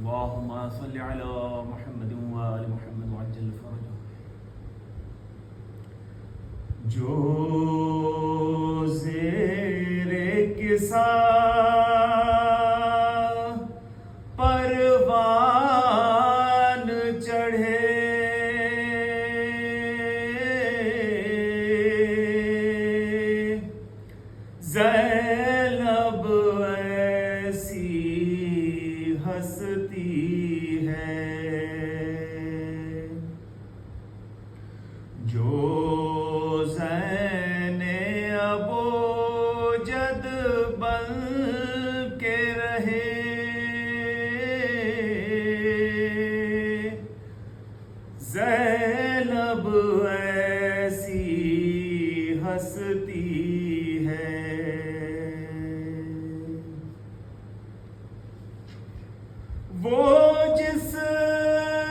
اللهم صل على محمد وآل محمد وعجل فرجه. جو زیر کسا پروان چڑھے زینب ایسی ہستی ہے جو زین ابو جد بن کے رہے زینب ایسی ہستی ہے. وہ جس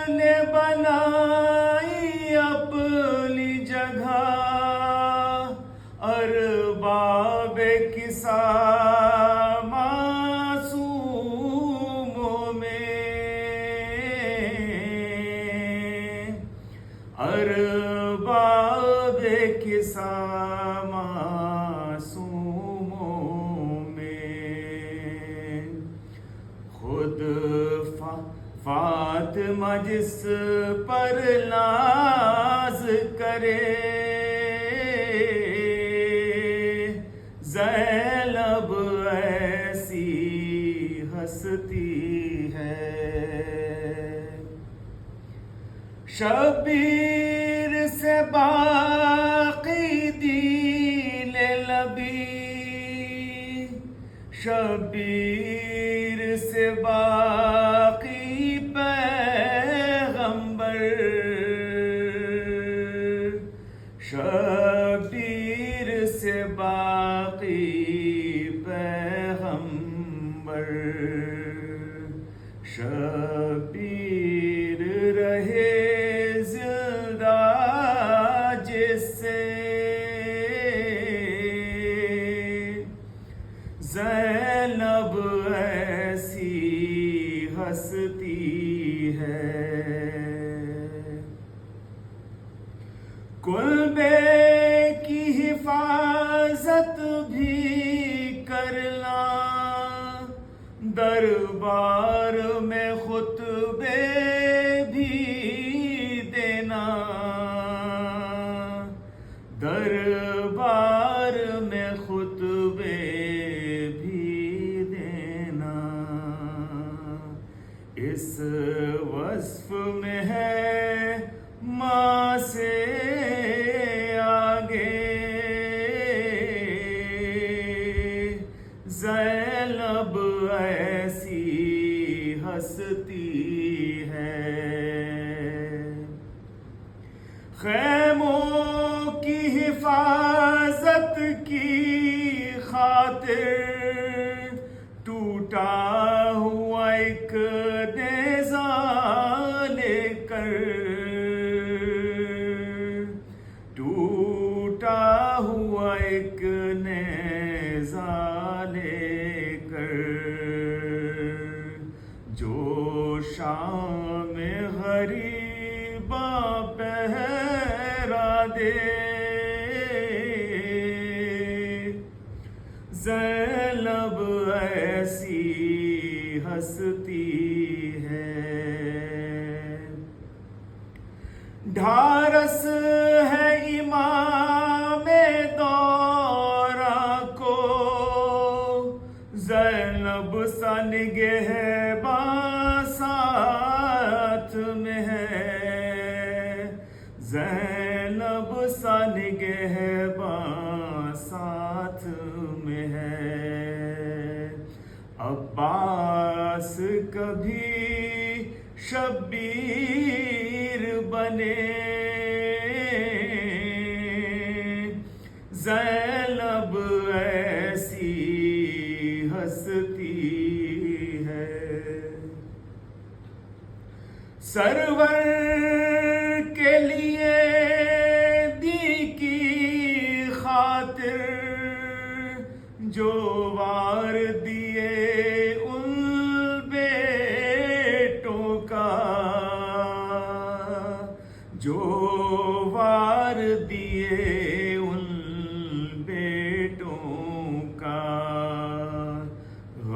نے بنائی اپنی جگہ ارباب کسا معصوموں میں ارباب کسا معصوموں میں خود فاطمہ جس پر ناز کرے زینب ایسی ہستی ہے. شبیر سے باقی دین لبی شبیر سے باقی پیغمبر شبیر سے باقی پیغمبر شبیر رہے زندہ جس سے زینب ایسی ہستی ہے. کلبے کی حفاظت بھی کرنا دربار میں خطبے بھی دینا دربار میں خطبے بھی دینا اس وصف میں ہے ماں سے آگے زینب ایسی ہستی ہے. خیموں کی حفاظت کی خاطر ٹوٹا ہوا ایک نیزہ لے کر ٹوٹا ہوا ایک نیزہ لے کر جو شام غریباں پہرا دے زینب ایسی ہستی ہے. ڈھارس ہے امام دورہ کو زینب سا نگہباں ساتھ میں ہے زینب سا نگہباں ساتھ میں ہے. عباس کبھی شبیر بنے زینب ایسی ہستی ہے. سرور کے لیے دی کی خاطر جو وار دیے ان بیٹوں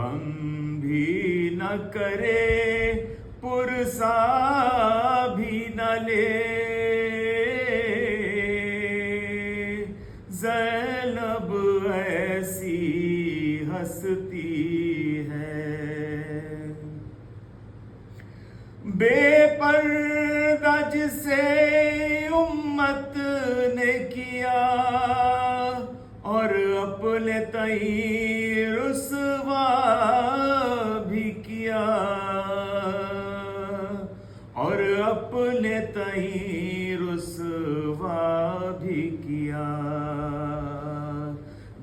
غم بھی نہ کرے پرسا بھی نہ لے زینب ایسی ہستی ہے بے پردہ جسے امت نے کیا اور اپنے تئیں رسوا بھی کیا اور اپنے تئیں رسوا بھی کیا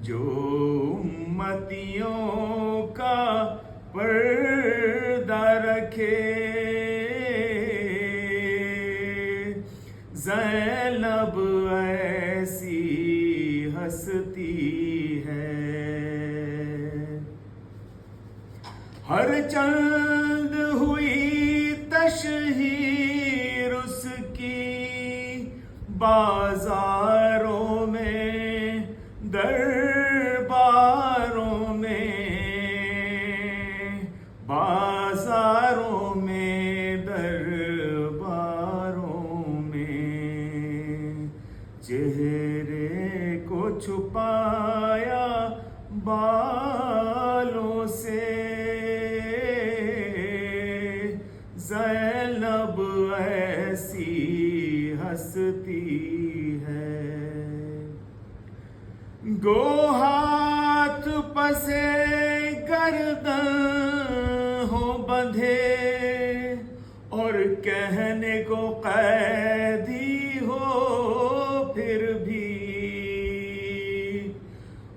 جو امتیوں کا پردہ رکھے زینب ایسی ہستی ہے ہر چند ہوئی تشہیر اس کی بازاروں میں درباروں میں بازاروں میں درباروں میں چہرے کو چھپایا بالوں سے زینب ایسی ہستی ہے گو ہاتھ پسے گردن ہو بندھے اور کہنے کو قیدی ہو پھر بھی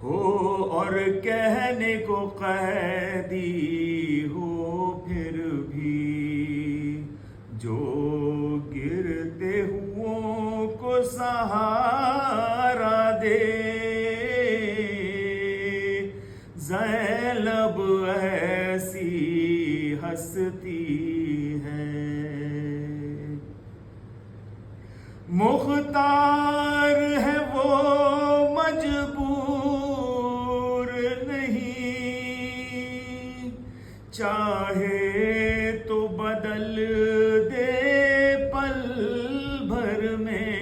ہو اور کہنے کو قیدی ہو پھر بھی جو گرتے ہوئوں کو سہارا دے زینب ایسی ہستی ہے مختار ہے وہ مجبور نہیں چاہے تو بدل دے پل بھر میں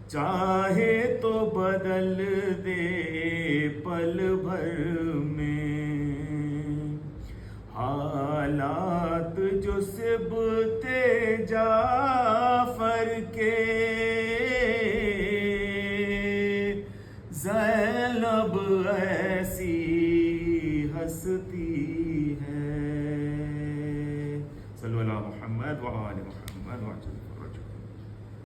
چاہے تو بدل دے پل بھر میں حالات جو سبتے جعفر کے زینب ایسی ہستی ہے صلی اللہ محمد وآل محمد وعجل